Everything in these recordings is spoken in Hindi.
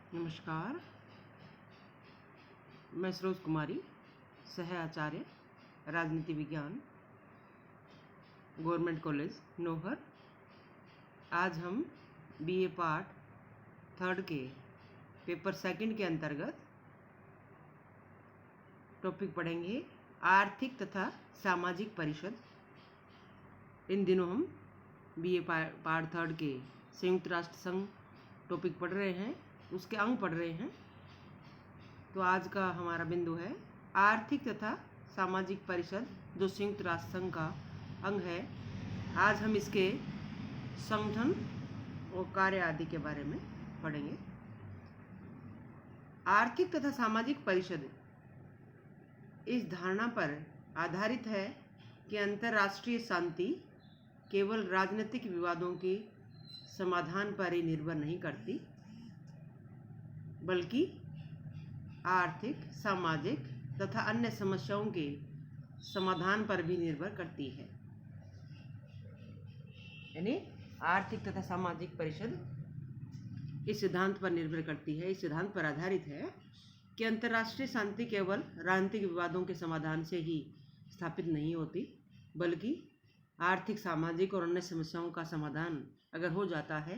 नमस्कार। मैं सरोज कुमारी, सह आचार्य राजनीति विज्ञान, गवर्नमेंट कॉलेज नोहर। आज हम बीए पार्ट थर्ड के पेपर सेकंड के अंतर्गत टॉपिक पढ़ेंगे आर्थिक तथा सामाजिक परिषद। इन दिनों हम बीए पार्ट थर्ड के संयुक्त राष्ट्र संघ टॉपिक पढ़ रहे हैं, उसके अंग पढ़ रहे हैं। तो आज का हमारा बिंदु है आर्थिक तथा सामाजिक परिषद, जो संयुक्त राष्ट्र संघ का अंग है। आज हम इसके संगठन और कार्य आदि के बारे में पढ़ेंगे। आर्थिक तथा सामाजिक परिषद इस धारणा पर आधारित है कि अंतर्राष्ट्रीय शांति केवल राजनीतिक विवादों के समाधान पर ही निर्भर नहीं करती, बल्कि आर्थिक, सामाजिक तथा अन्य समस्याओं के समाधान पर भी निर्भर करती है। यानी आर्थिक तथा सामाजिक परिषद इस सिद्धांत पर निर्भर करती है, इस सिद्धांत पर आधारित है कि अंतर्राष्ट्रीय शांति केवल राजनीतिक विवादों के समाधान से ही स्थापित नहीं होती, बल्कि आर्थिक, सामाजिक और अन्य समस्याओं का समाधान अगर हो जाता है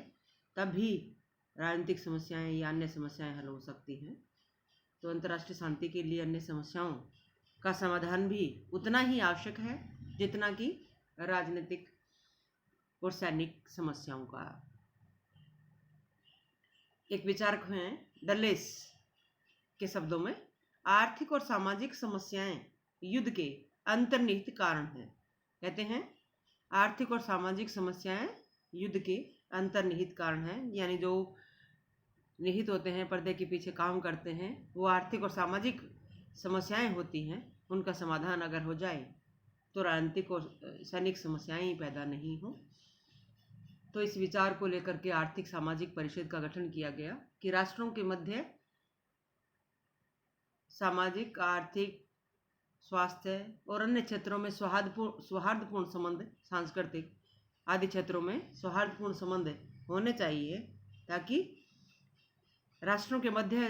तब भी राजनीतिक समस्याएं या अन्य समस्याएं हल हो सकती हैं। तो अंतर्राष्ट्रीय शांति के लिए अन्य समस्याओं का समाधान भी उतना ही आवश्यक है जितना कि राजनीतिक और सैनिक समस्याओं का। एक विचारक हैं डलेस के शब्दों में, आर्थिक और सामाजिक समस्याएं युद्ध के अंतर्निहित कारण हैं। कहते हैं आर्थिक और सामाजिक समस्याएं युद्ध के अंतर्निहित कारण हैं, यानी जो निहित होते हैं, पर्दे के पीछे काम करते हैं, वो आर्थिक और सामाजिक समस्याएं होती हैं। उनका समाधान अगर हो जाए तो राजनीतिक और सैनिक समस्याएं ही पैदा नहीं हो। तो इस विचार को लेकर के आर्थिक सामाजिक परिषद का गठन किया गया कि राष्ट्रों के मध्य सामाजिक, आर्थिक, स्वास्थ्य और अन्य क्षेत्रों में सौहार्दपूर्ण संबंध, सांस्कृतिक आदि क्षेत्रों में सौहार्दपूर्ण संबंध होने चाहिए, ताकि राष्ट्रों के मध्य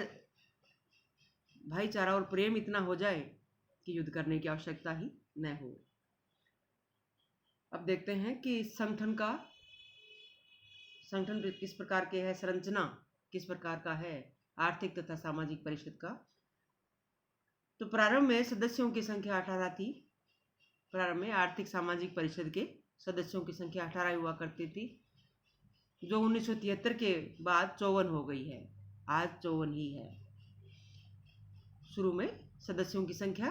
भाईचारा और प्रेम इतना हो जाए कि युद्ध करने की आवश्यकता ही न हो। अब देखते हैं कि संगठन किस प्रकार के है, संरचना किस प्रकार का है आर्थिक तथा सामाजिक परिषद का। तो प्रारंभ में सदस्यों की संख्या 18 थी। प्रारंभ में आर्थिक सामाजिक परिषद के सदस्यों की संख्या 18 हुआ करती थी, जो 1973 के बाद 54 हो गई है। आज 54 ही है। शुरू में सदस्यों की संख्या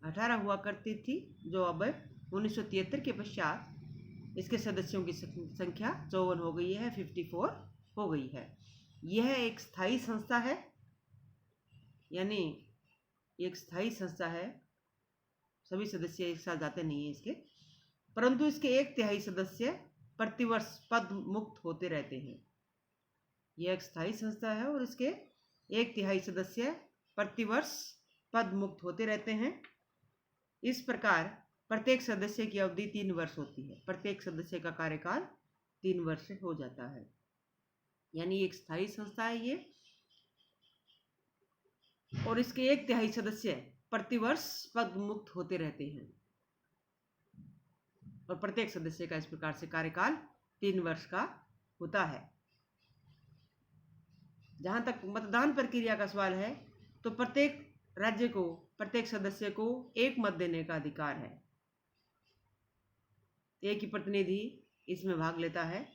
18 हुआ करती थी, जो अब 1973 के पश्चात इसके सदस्यों की संख्या 54 हो गई है, 54 हो गई है। यह एक स्थायी संस्था है, यानी एक स्थायी संस्था है। सभी सदस्य एक साथ जाते नहीं है इसके, परंतु इसके 1/3 सदस्य प्रतिवर्ष पद मुक्त होते रहते हैं। यह एक स्थायी संस्था है और इसके 1/3 सदस्य प्रतिवर्ष पद मुक्त होते रहते हैं। इस प्रकार प्रत्येक सदस्य की अवधि 3 वर्ष होती है। प्रत्येक सदस्य का कार्यकाल 3 वर्ष हो जाता है, यानी एक स्थायी संस्था है ये। और इसके 1/3 सदस्य प्रतिवर्ष पद मुक्त होते रहते हैं और प्रत्येक सदस्य का इस प्रकार से कार्यकाल 3 वर्ष का होता है। जहां तक मतदान प्रक्रिया का सवाल है, तो प्रत्येक राज्य को, प्रत्येक सदस्य को एक मत देने का अधिकार है। एक ही प्रतिनिधि इसमें भाग लेता है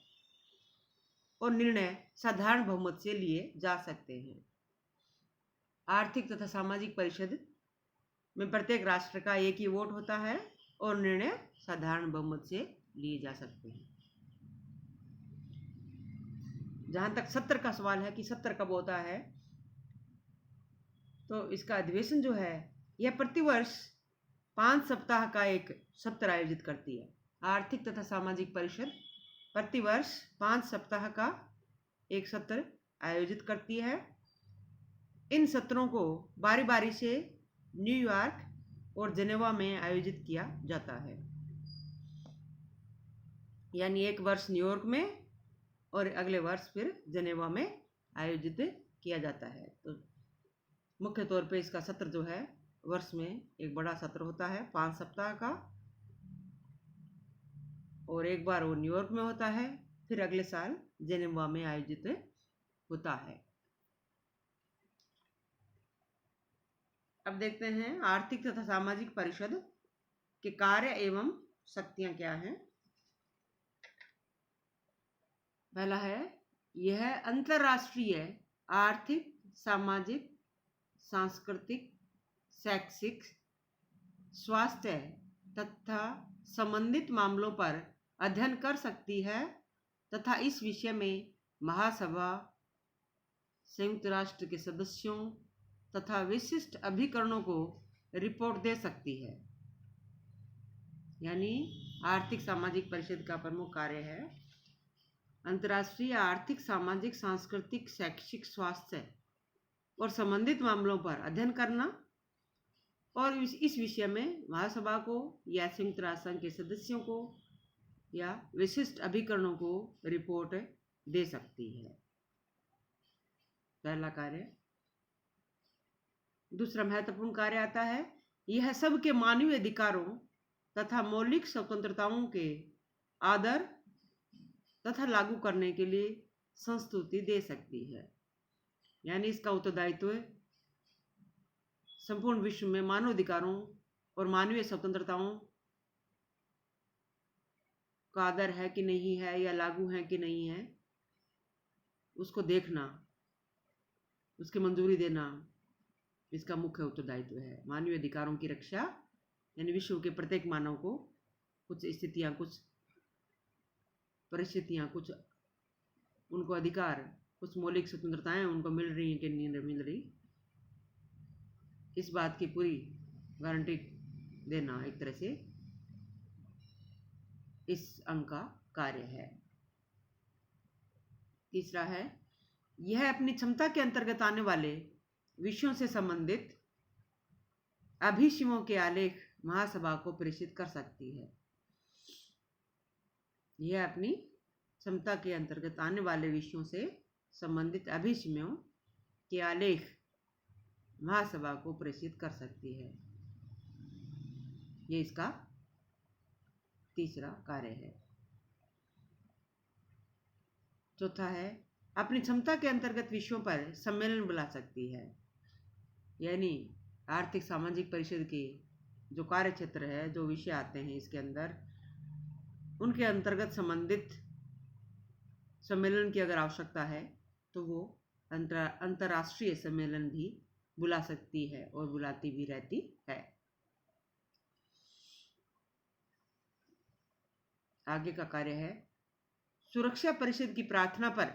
और निर्णय साधारण बहुमत से लिए जा सकते हैं। आर्थिक तथा सामाजिक परिषद में प्रत्येक राष्ट्र का एक ही वोट होता है और निर्णय साधारण बहुमत से लिए जा सकते हैं। जहां तक सत्र का सवाल है कि सत्र कब होता है, तो इसका अधिवेशन जो है यह प्रतिवर्ष 5 सप्ताह का एक सत्र आयोजित करती है। आर्थिक तथा सामाजिक परिषद प्रतिवर्ष 5 सप्ताह का एक सत्र आयोजित करती है। इन सत्रों को बारी बारी से न्यूयॉर्क और जेनेवा में आयोजित किया जाता है, यानी एक वर्ष न्यूयॉर्क में और अगले वर्ष फिर जेनेवा में आयोजित किया जाता है। तो मुख्य तौर पे इसका सत्र जो है वर्ष में एक बड़ा सत्र होता है 5 सप्ताह का, और एक बार वो न्यूयॉर्क में होता है, फिर अगले साल जेनेवा में आयोजित होता है। अब देखते हैं आर्थिक तथा सामाजिक परिषद के कार्य एवं शक्तियां क्या हैं। पहला है, यह अंतरराष्ट्रीय आर्थिक, सामाजिक, सांस्कृतिक, शैक्षिक, स्वास्थ्य तथा संबंधित मामलों पर अध्ययन कर सकती है तथा इस विषय में महासभा, संयुक्त राष्ट्र के सदस्यों तथा विशिष्ट अभिकरणों को रिपोर्ट दे सकती है। यानी आर्थिक सामाजिक परिषद का प्रमुख कार्य है अंतर्राष्ट्रीय आर्थिक, सामाजिक, सांस्कृतिक, शैक्षिक, स्वास्थ्य और संबंधित मामलों पर अध्ययन करना और इस विषय में महासभा को या संयुक्त राष्ट्र संघ के सदस्यों को या विशिष्ट अभिकरणों को रिपोर्ट दे सकती है। पहला कार्य। दूसरा महत्वपूर्ण कार्य आता है, यह सबके मानवीय अधिकारों तथा मौलिक स्वतंत्रताओं के आदर तथा लागू करने के लिए संस्तुति दे सकती है। यानी इसका उत्तरदायित्व संपूर्ण विश्व में मानव अधिकारों और मानवीय स्वतंत्रताओं का आदर है कि नहीं है या लागू है कि नहीं है, उसको देखना, उसकी मंजूरी देना इसका मुख्य उत्तरदायित्व है। मानवीय अधिकारों की रक्षा यानी विश्व के प्रत्येक मानव को कुछ स्थितियां, कुछ परिस्थितियां, कुछ उनको अधिकार, कुछ मौलिक स्वतंत्रताएं उनको मिल रही हैं कि नहीं मिल रही, इस बात की पूरी गारंटी देना एक तरह से इस अंग का कार्य है। तीसरा है, यह अपनी क्षमता के अंतर्गत आने वाले विषयों से संबंधित अभिशिमों के आलेख महासभा को प्रेषित कर सकती है। यह अपनी क्षमता के अंतर्गत आने वाले विषयों से संबंधित अभिशिमों के आलेख महासभा को प्रेषित कर सकती है। ये इसका तीसरा कार्य है। चौथा है, अपनी क्षमता के अंतर्गत विषयों पर सम्मेलन बुला सकती है। यानी आर्थिक सामाजिक परिषद के जो कार्य क्षेत्र है, जो विषय आते हैं इसके अंदर, उनके अंतर्गत संबंधित सम्मेलन की अगर आवश्यकता है तो वो अंतर्राष्ट्रीय सम्मेलन भी बुला सकती है और बुलाती भी रहती है। आगे का कार्य है, सुरक्षा परिषद की प्रार्थना पर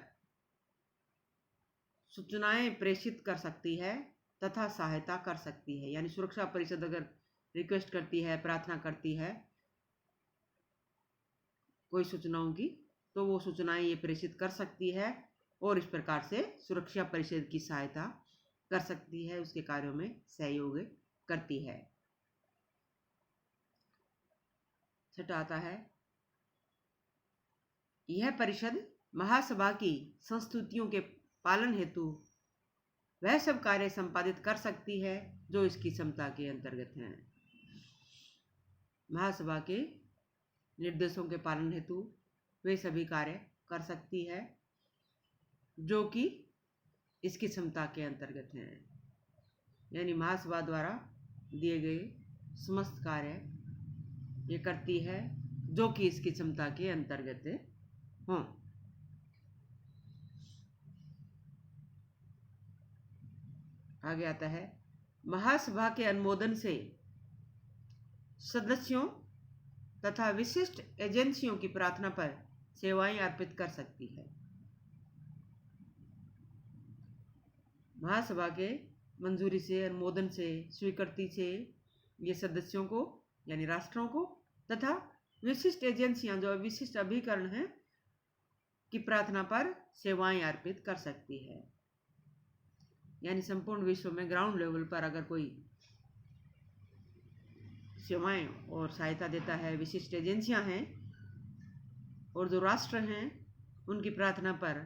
सूचनाएं प्रेषित कर सकती है तथा सहायता कर सकती है। यानी सुरक्षा परिषद अगर रिक्वेस्ट करती है, प्रार्थना करती है कोई सूचनाओं की, तो वो सूचनाएं ये प्रेषित कर सकती है और इस प्रकार से सुरक्षा परिषद की सहायता कर सकती है, उसके कार्यों में सहयोग करती है। छठा आता है, यह परिषद महासभा की संस्तुतियों के पालन हेतु वह सब कार्य संपादित कर सकती है जो इसकी क्षमता के अंतर्गत हैं। महासभा के निर्देशों के पालन हेतु वे सभी कार्य कर सकती है जो कि इसकी क्षमता के अंतर्गत हैं। यानी महासभा द्वारा दिए गए समस्त कार्य ये करती है जो कि इसकी क्षमता के अंतर्गत हों। आगे आता है, महासभा के अनुमोदन से सदस्यों तथा विशिष्ट एजेंसियों की प्रार्थना पर सेवाएं अर्पित कर सकती है। महासभा के मंजूरी से, अनुमोदन से, स्वीकृति से ये सदस्यों को यानी राष्ट्रों को तथा विशिष्ट एजेंसियां जो विशिष्ट अभिकरण हैं की प्रार्थना पर सेवाएं अर्पित कर सकती है। यानी संपूर्ण विश्व में ग्राउंड लेवल पर अगर कोई सेवाएं और सहायता देता है, विशिष्ट एजेंसियां हैं और जो राष्ट्र हैं उनकी प्रार्थना पर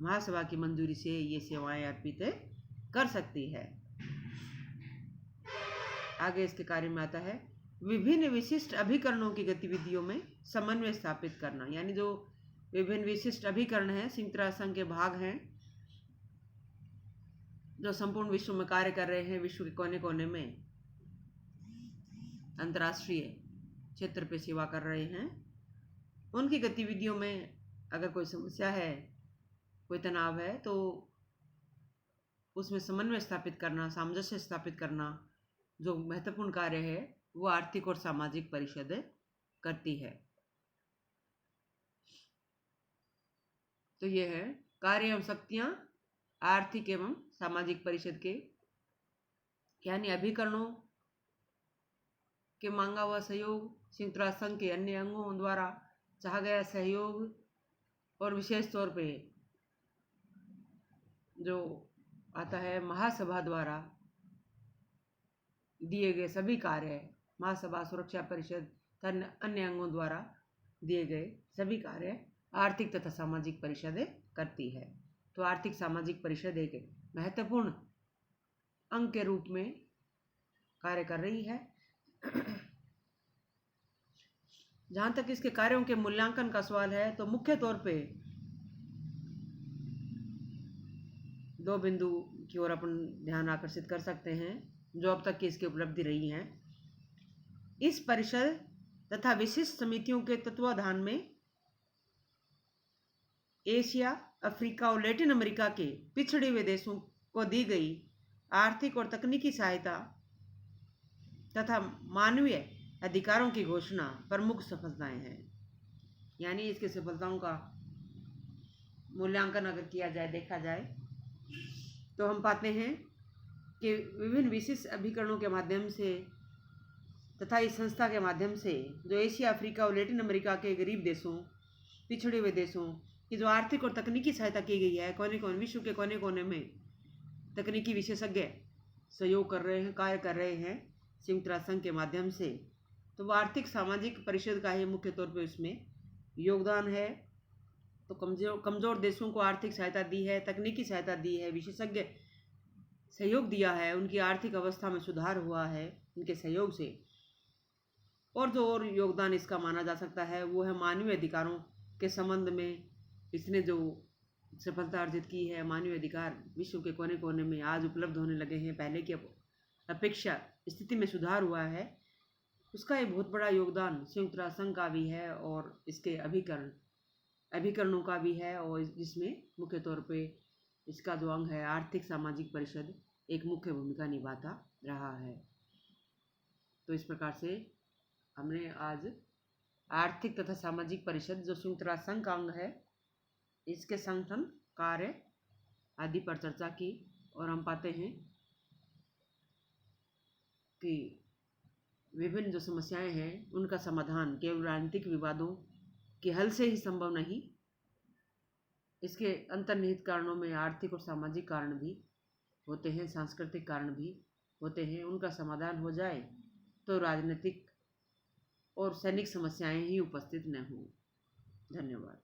महासभा की मंजूरी से ये सेवाएं अर्पित कर सकती है। आगे इसके कार्य में आता है विभिन्न विशिष्ट अभिकरणों की गतिविधियों में समन्वय स्थापित करना, यानी जो विभिन्न विशिष्ट अभिकरण हैं, संयुक्त राष्ट्र संघ के भाग हैं, जो संपूर्ण विश्व में कार्य कर रहे हैं, विश्व के कोने कोने में अंतर्राष्ट्रीय क्षेत्र पे सेवा कर रहे हैं, उनकी गतिविधियों में अगर कोई समस्या है, कोई तनाव है, तो उसमें समन्वय स्थापित करना, सामंजस्य स्थापित करना जो महत्वपूर्ण कार्य है वो आर्थिक और सामाजिक परिषद करती है। तो ये है कार्य एवं शक्तियां आर्थिक एवं सामाजिक परिषद के, यानी अभिकरणों के मांगा हुआ सहयोग, संयुक्त राष्ट्र संघ के अन्य अंगों द्वारा चाहा गया सहयोग, और विशेष तौर पे जो आता है महासभा द्वारा दिए गए सभी कार्य, महासभा, सुरक्षा परिषद, अन्य अंगों द्वारा दिए गए सभी कार्य आर्थिक तथा सामाजिक परिषद करती है। तो आर्थिक सामाजिक परिषद एक महत्वपूर्ण अंग के रूप में कार्य कर रही है। जहाँ तक इसके कार्यों के मूल्यांकन का सवाल है, तो मुख्य तौर पे दो बिंदु की ओर अपन ध्यान आकर्षित कर सकते हैं जो अब तक की इसकी उपलब्धि रही हैं। इस परिषद तथा विशिष्ट समितियों के तत्वाधान में एशिया, अफ्रीका और लैटिन अमेरिका के पिछड़े हुए देशों को दी गई आर्थिक और तकनीकी सहायता तथा मानवीय अधिकारों की घोषणा प्रमुख सफलताएं हैं। यानी इसकी सफलताओं का मूल्यांकन अगर किया जाए, देखा जाए, तो हम पाते हैं कि विभिन्न विशिष्ट अभिकरणों के माध्यम से तथा इस संस्था के माध्यम से जो एशिया, अफ्रीका और लैटिन अमेरिका के गरीब देशों, पिछड़े हुए देशों की जो आर्थिक और तकनीकी सहायता की गई है, विश्व के कोने कोने में तकनीकी विशेषज्ञ सहयोग कर रहे हैं, कार्य कर रहे हैं संयुक्त राष्ट्र संघ के माध्यम से, तो वो आर्थिक सामाजिक परिषद का ही मुख्य तौर पे उसमें योगदान है। तो कमज़ोर देशों को आर्थिक सहायता दी है, तकनीकी सहायता दी है, विशेषज्ञ सहयोग दिया है, उनकी आर्थिक अवस्था में सुधार हुआ है उनके सहयोग से। और जो और योगदान इसका माना जा सकता है वो है मानवीय अधिकारों के संबंध में इसने जो सफलता अर्जित की है। मानवीय अधिकार विश्व के कोने कोने में आज उपलब्ध होने लगे हैं, पहले की अपेक्षा स्थिति में सुधार हुआ है, उसका एक बहुत बड़ा योगदान संयुक्त राष्ट्र संघ का भी है और इसके अभिकरणों का भी है, और जिसमें मुख्य तौर पे इसका जो अंग है आर्थिक सामाजिक परिषद एक मुख्य भूमिका निभाता रहा है। तो इस प्रकार से हमने आज आर्थिक तथा सामाजिक परिषद जो संयुक्त राष्ट्र संघ का अंग है, इसके संगठन, कार्य आदि पर चर्चा की, और हम पाते हैं कि विभिन्न जो समस्याएं हैं उनका समाधान केवल राजनीतिक विवादों के हल से ही संभव नहीं, इसके अंतर्निहित कारणों में आर्थिक और सामाजिक कारण भी होते हैं, सांस्कृतिक कारण भी होते हैं। उनका समाधान हो जाए तो राजनीतिक और सैनिक समस्याएं ही उपस्थित न हों। धन्यवाद।